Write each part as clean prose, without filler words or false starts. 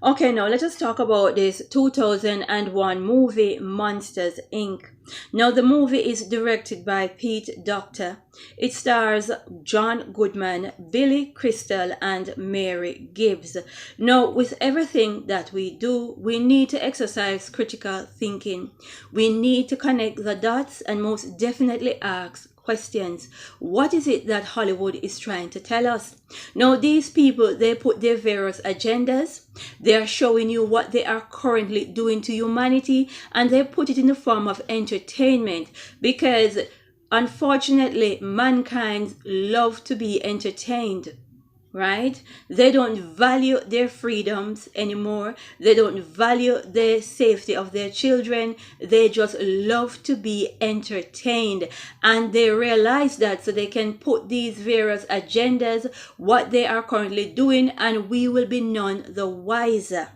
Okay, now let us talk about this 2001 movie, Monsters Inc. Now, the movie is directed by Pete Docter. It stars John Goodman, Billy Crystal, and Mary Gibbs. Now, with everything that we do, we need to exercise critical thinking. We need to connect the dots and most definitely ask questions. What is it that Hollywood is trying to tell us? Now, these people, they put their various agendas. They are showing you what they are currently doing to humanity, and they put it in the form of entertainment because unfortunately mankind love to be entertained, right? They don't value their freedoms anymore. They don't value the safety of their children. They just love to be entertained. And they realize that, so they can put these various agendas, what they are currently doing, and we will be none the wiser.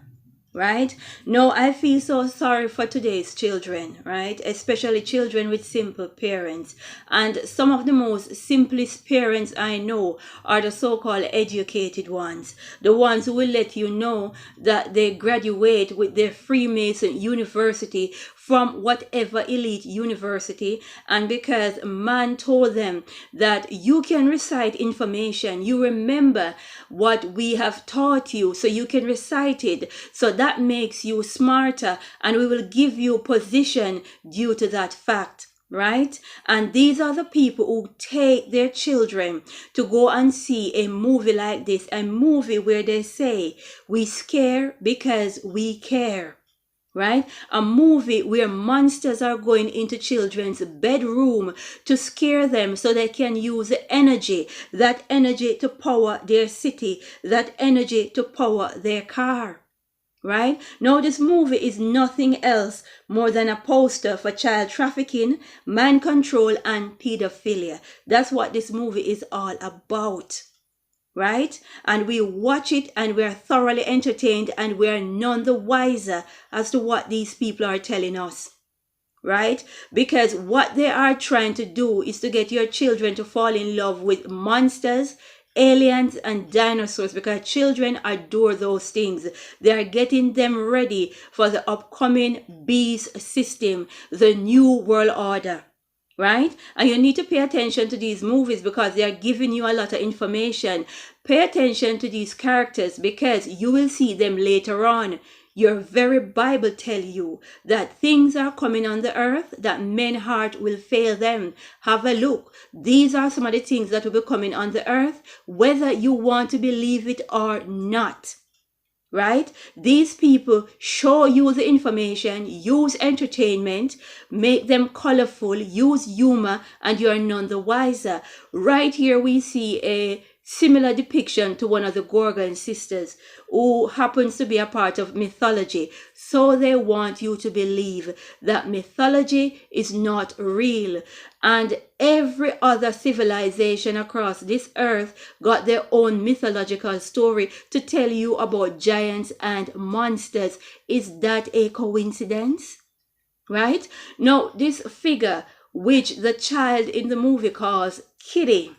Right? No, I feel so sorry for today's children, right? Especially children with simple parents. And some of the most simplest parents I know are the so-called educated ones. The ones who will let you know that they graduate with their Freemason university from whatever elite university, and because man told them that you can recite information, you remember what we have taught you, so you can recite it, so that makes you smarter, and we will give you position due to that fact. Right? And these are the people who take their children to go and see a movie like this, a movie where they say, we scare because we care. Right? A movie where monsters are going into children's bedroom to scare them so they can use that energy to power their city, that energy to power their car. Right? Now, this movie is nothing else more than a poster for child trafficking, mind control, and pedophilia. That's what this movie is all about. Right? And we watch it and we're thoroughly entertained and we're none the wiser as to what these people are telling us. Right? Because what they are trying to do is to get your children to fall in love with monsters, aliens, and dinosaurs, because children adore those things. They are getting them ready for the upcoming beast system, the new world order. Right? And you need to pay attention to these movies because they are giving you a lot of information. Pay attention to these characters because you will see them later on. Your very Bible tell you that things are coming on the earth, that men's heart will fail them. Have a look. These are some of the things that will be coming on the earth, whether you want to believe it or not. Right? These people show you the information, use entertainment, make them colorful, use humor, and you are none the wiser. Right here we see a similar depiction to one of the Gorgon sisters who happens to be a part of mythology. So they want you to believe that mythology is not real. And every other civilization across this earth got their own mythological story to tell you about giants and monsters. Is that a coincidence? Right? Now, this figure, which the child in the movie calls Kitty,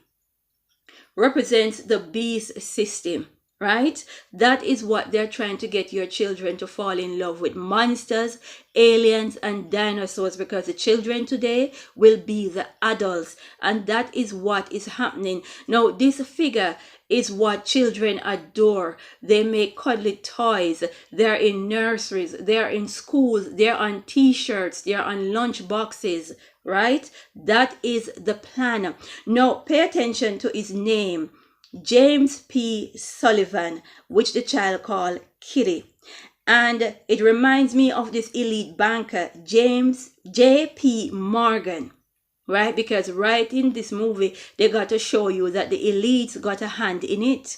represents the beast system. Right? That is what they're trying to get your children to fall in love with: monsters, aliens, and dinosaurs, because the children today will be the adults, and that is what is happening. Now, this figure is what children adore. They make cuddly toys. They're in nurseries. They're in schools. They're on t-shirts. They're on lunch boxes. Right? That is the plan. Now, pay attention to his name. James P. Sullivan, which the child called Kitty. And it reminds me of this elite banker, James J.P. Morgan. Right? Because right in this movie, they got to show you that the elites got a hand in it.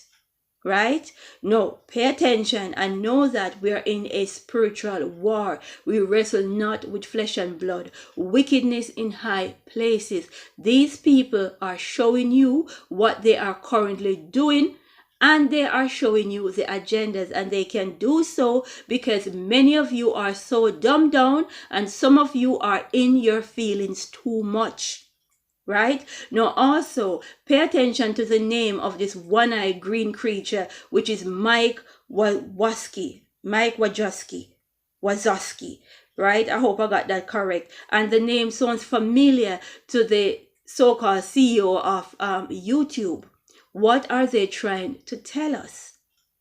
Right? No, pay attention and know that we are in a spiritual war. We wrestle not with flesh and blood. Wickedness in high places. These people are showing you what they are currently doing, and they are showing you the agendas, and they can do so because many of you are so dumbed down and some of you are in your feelings too much. Right? Now also pay attention to the name of this one-eyed green creature, which is Mike Wazowski. Mike Wazowski, right? I hope I got that correct. And the name sounds familiar to the so-called CEO of YouTube. What are they trying to tell us?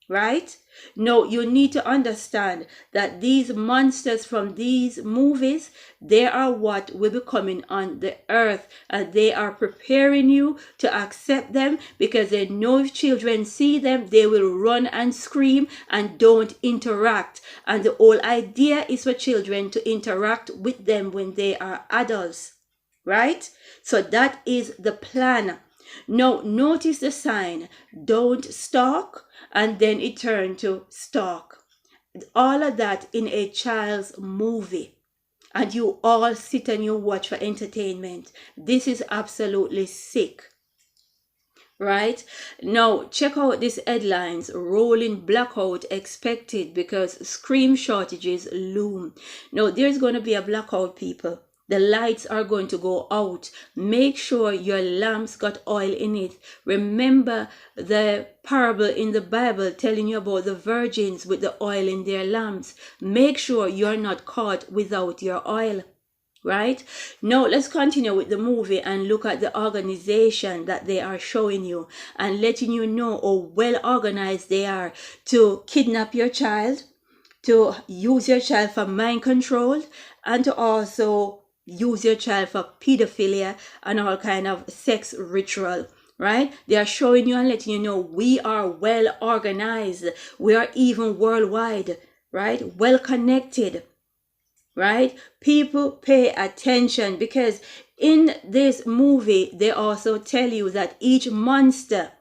Right? No, you need to understand that these monsters from these movies, they are what will be coming on the earth, and they are preparing you to accept them, because they know if children see them, they will run and scream and don't interact. And the whole idea is for children to interact with them when they are adults, right? So that is the plan. Now, notice the sign, don't stalk, and then it turned to stalk. All of that in a child's movie. And you all sit and you watch for entertainment. This is absolutely sick. Right? Now, check out these headlines. Rolling blackout expected because scream shortages loom. Now, there's going to be a blackout, people. The lights are going to go out. Make sure your lamps got oil in it. Remember the parable in the Bible telling you about the virgins with the oil in their lamps. Make sure you're not caught without your oil. Right? Now let's continue with the movie and look at the organization that they are showing you and letting you know how well organized they are to kidnap your child, to use your child for mind control, and to also use your child for pedophilia and all kind of sex ritual. Right? They are showing you and letting you know we are well organized. We are even worldwide, right? Well connected. Right? People pay attention, because in this movie they also tell you that each monster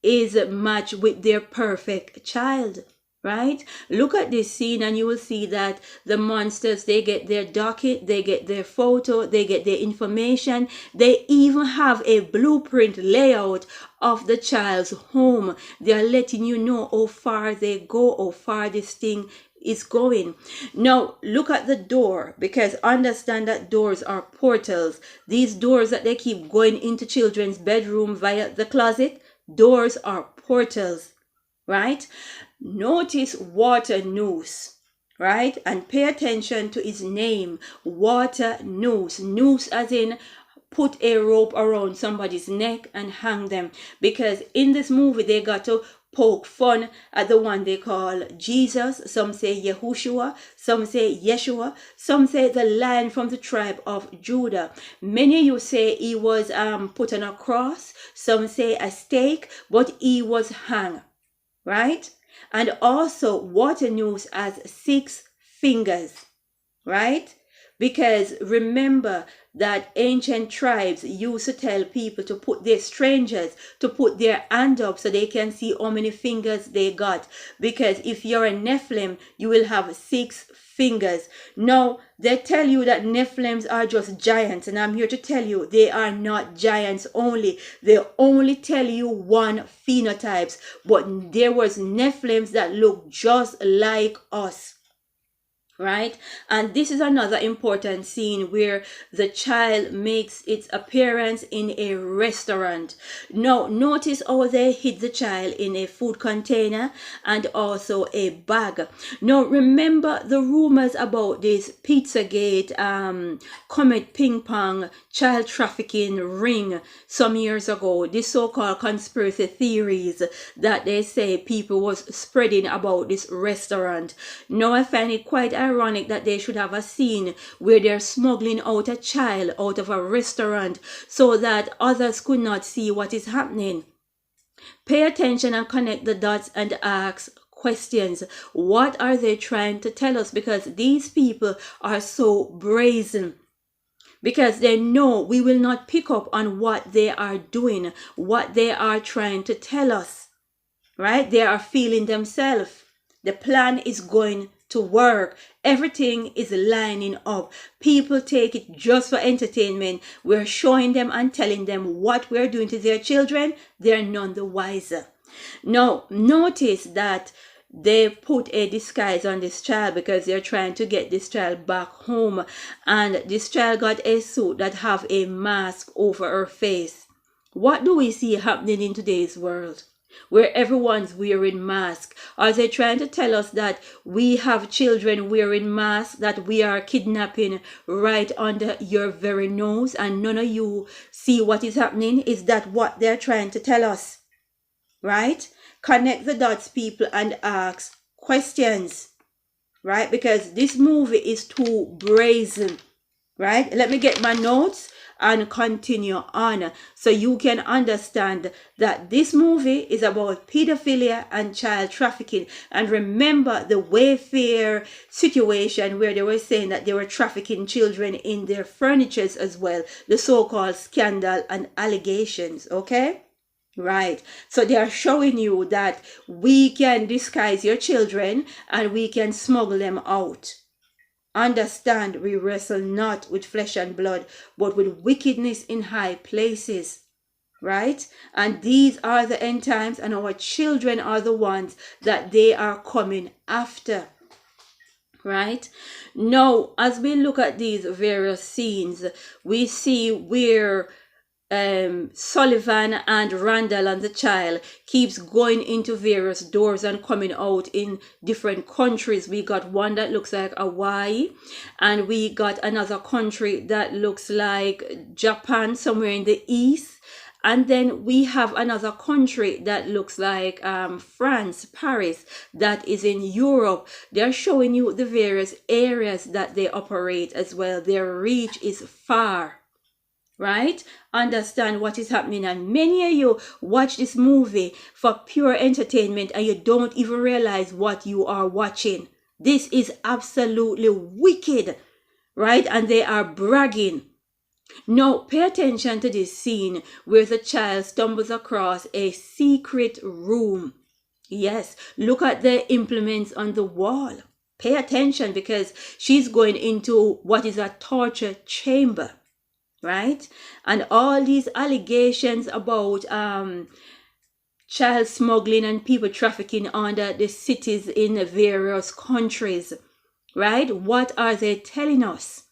is matched with their perfect child. Right? Look at this scene and you will see that the monsters, they get their docket, they get their photo, they get their information. They even have a blueprint layout of the child's home. They are letting you know how far they go, how far this thing is going. Now look at the door, because understand that doors are portals. These doors that they keep going into children's bedroom via the closet, doors are portals. Right? Notice water noose, right? And pay attention to his name, water noose. Noose as in put a rope around somebody's neck and hang them, because in this movie they got to poke fun at the one they call Jesus. Some say Yahushua, some say Yeshua, some say the Lion from the tribe of Judah. Many you say he was put on a cross, some say a stake, but he was hung, right? And also water noose has 6 fingers, right? Because remember that ancient tribes used to tell people to put their strangers to put their hand up so they can see how many fingers they got. Because if you're a Nephilim, you will have 6 fingers. Now, they tell you that Nephilims are just giants, and I'm here to tell you they are not giants only. They only tell you one phenotypes, but there was Nephilims that look just like us. Right? And this is another important scene where the child makes its appearance in a restaurant. Now, notice how they hid the child in a food container and also a bag. Now, remember the rumors about this Pizzagate, Comet Ping Pong, child trafficking ring some years ago. This so-called conspiracy theories that they say people was spreading about this restaurant. Now, I find it quite ironic that they should have a scene where they're smuggling out a child out of a restaurant so that others could not see what is happening. Pay attention and connect the dots and ask questions. What are they trying to tell us? Because these people are so brazen. Because they know we will not pick up on what they are doing, what they are trying to tell us. Right? They are feeling themselves. The plan is going to work. Everything is lining up. People take it just for entertainment. We're showing them and telling them what we're doing to their children. They're none the wiser. Now, notice that they put a disguise on this child because they're trying to get this child back home. And this child got a suit that have a mask over her face. What do we see happening in today's world? where everyone's wearing masks? Are they trying to tell us that we have children wearing masks that we are kidnapping right under your very nose and none of you see what is happening? Is that what they're trying to tell us? Right? Connect the dots, people, and ask questions. Right? Because this movie is too brazen. Right? Let me get my notes and continue on so you can understand that this movie is about pedophilia and child trafficking. And remember the Wayfair situation where they were saying that they were trafficking children in their furnitures as well, the so-called scandal and allegations. Okay, right, so they are showing you that we can disguise your children and we can smuggle them out. Understand, we wrestle not with flesh and blood, but with wickedness in high places. Right? And these are the end times, and our children are the ones that they are coming after. Right? Now, as we look at these various scenes, we see where Sullivan and Randall and the child keeps going into various doors and coming out in different countries. We got one that looks like Hawaii, and we got another country that looks like Japan, somewhere in the east. And then we have another country that looks like France, Paris, that is in Europe. They're showing you the various areas that they operate as well. Their reach is far. Right? Understand what is happening. And many of you watch this movie for pure entertainment and you don't even realize what you are watching. This is absolutely wicked. Right? And they are bragging. Now, pay attention to this scene where the child stumbles across a secret room. Yes, look at the implements on the wall. Pay attention because she's going into what is a torture chamber. Right? And all these allegations about child smuggling and people trafficking under the cities in various countries. Right? What are they telling us?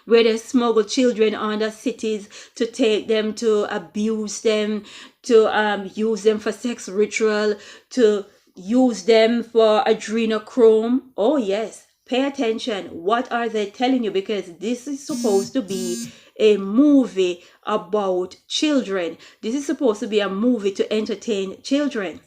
Where they smuggle children under cities to take them, to abuse them, to use them for sex ritual, to use them for adrenochrome. Oh yes, pay attention. What are they telling you? Because this is supposed to be a movie about children. This is supposed to be a movie to entertain children.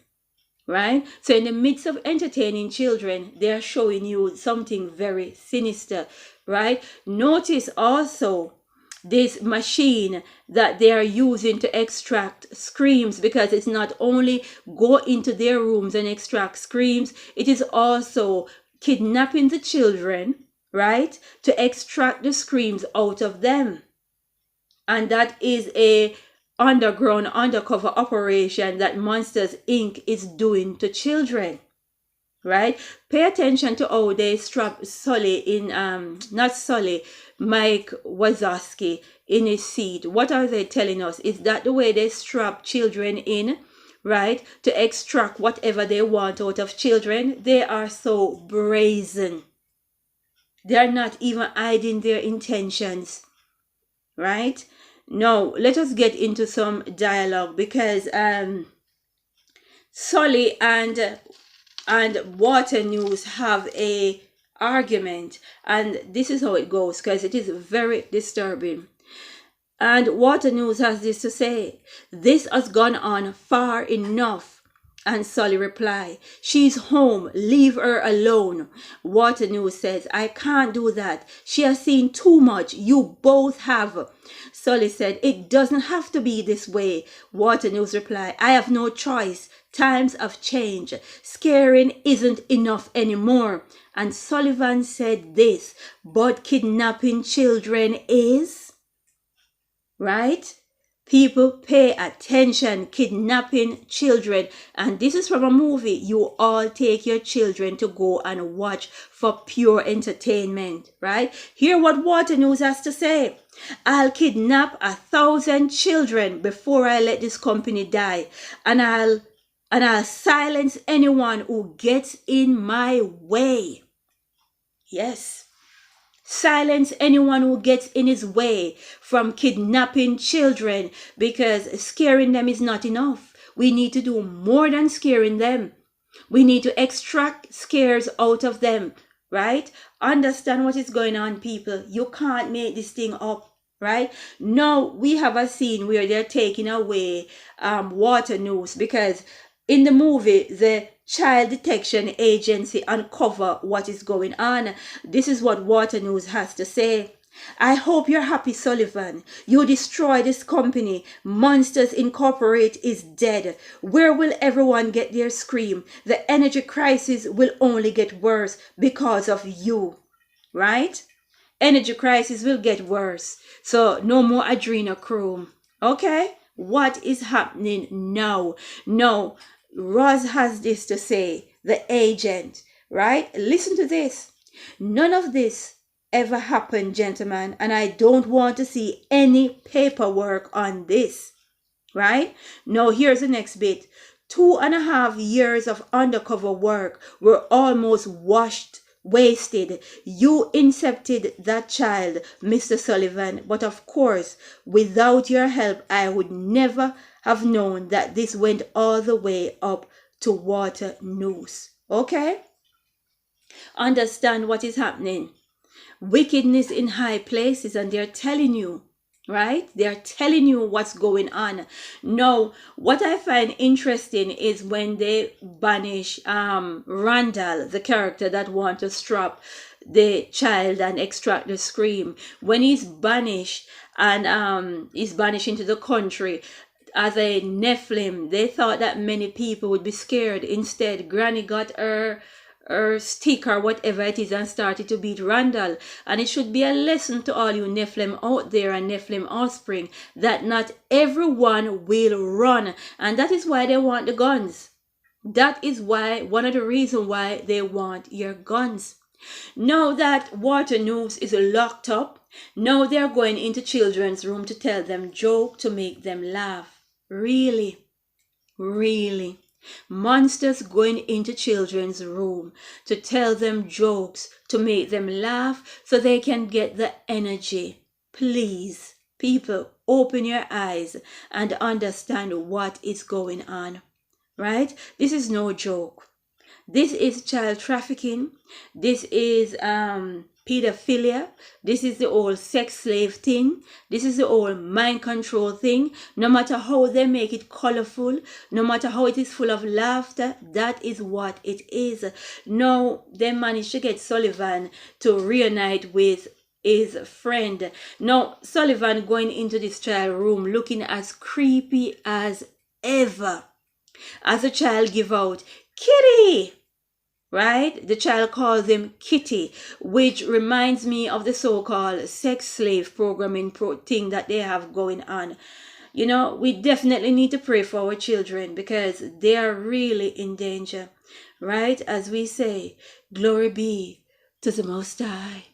Right? So in the midst of entertaining children, they are showing you something very sinister. Right? Notice also this machine that they are using to extract screams, because it's not only go into their rooms and extract screams, it is also kidnapping the children, right, to extract the screams out of them. And that is a undercover operation that Monsters Inc. is doing to children. Right? Pay attention to how they strap Sully in, Mike Wazowski in his seat. What are they telling us? Is that the way they strap children in? Right? To extract whatever they want out of children. They are so brazen. They are not even hiding their intentions. Right? Now, let us get into some dialogue, because Sully and Water News have a argument, and this is how it goes, because it is very disturbing. And Water News has this to say: "This has gone on far enough." And Sully replied, "She's home, leave her alone." Water News says, "I can't do that. She has seen too much. You both have." Sully said, "It doesn't have to be this way." Water News replied, "I have no choice. Times have changed. Scaring isn't enough anymore." And Sullivan said this: "But kidnapping children is." Right? People, pay attention. Kidnapping children. And this is from a movie you all take your children to go and watch for pure entertainment. Right? Hear what Water News has to say. "I'll kidnap 1,000 children before I let this company die. And I'll silence anyone who gets in my way." Yes. Silence anyone who gets in his way from kidnapping children, because scaring them is not enough. We need to do more than scaring them. We need to extract scares out of them, right? Understand what is going on, people. You can't make this thing up, right? Now we have a scene where they're taking away water news, because in the movie the child detection agency uncover what is going on. This is what water news has to say. I hope you're happy, Sullivan. You destroy this company. Monsters Incorporate is dead. Where will everyone get their scream? The energy crisis will only get worse because of you, right? Energy crisis will get worse. So no more adrenochrome. Okay? What is happening now? No, Roz has this to say, the agent, right? Listen to this. None of this ever happened, gentlemen, and I don't want to see any paperwork on this, right? Now, here's the next bit. 2.5 years of undercover work were almost wasted. You incepted that child, Mr. Sullivan, but of course, without your help, I would never have known that this went all the way up to water news. Okay? Understand what is happening. Wickedness in high places, and they're telling you, right? They're telling you what's going on. Now, what I find interesting is when they banish Randall, the character that wants to strap the child and extract the scream. When he's banished and he's banished into the country as a Nephilim, they thought that many people would be scared. Instead, Granny got her stick or whatever it is and started to beat Randall. And it should be a lesson to all you Nephilim out there and Nephilim offspring that not everyone will run. And that is why they want the guns. That is why, one of the reasons why they want your guns. Now that water news is locked up, now they're going into children's room to tell them joke to make them laugh. Really? Really? Monsters going into children's room to tell them jokes to make them laugh so they can get the energy. Please, people, open your eyes and understand what is going on, right? This is no joke. This is child trafficking. This is pedophilia. This is the old sex slave thing. This is the old mind control thing. No matter how they make it colorful, no matter how it is full of laughter, that is what it is. Now they managed to get Sullivan to reunite with his friend. Now Sullivan going into this child room looking as creepy as ever. As the child give out, Kitty! Right? The child calls him Kitty, which reminds me of the so-called sex slave programming thing that they have going on. You know, we definitely need to pray for our children because they are really in danger. Right? As we say, glory be to the Most High.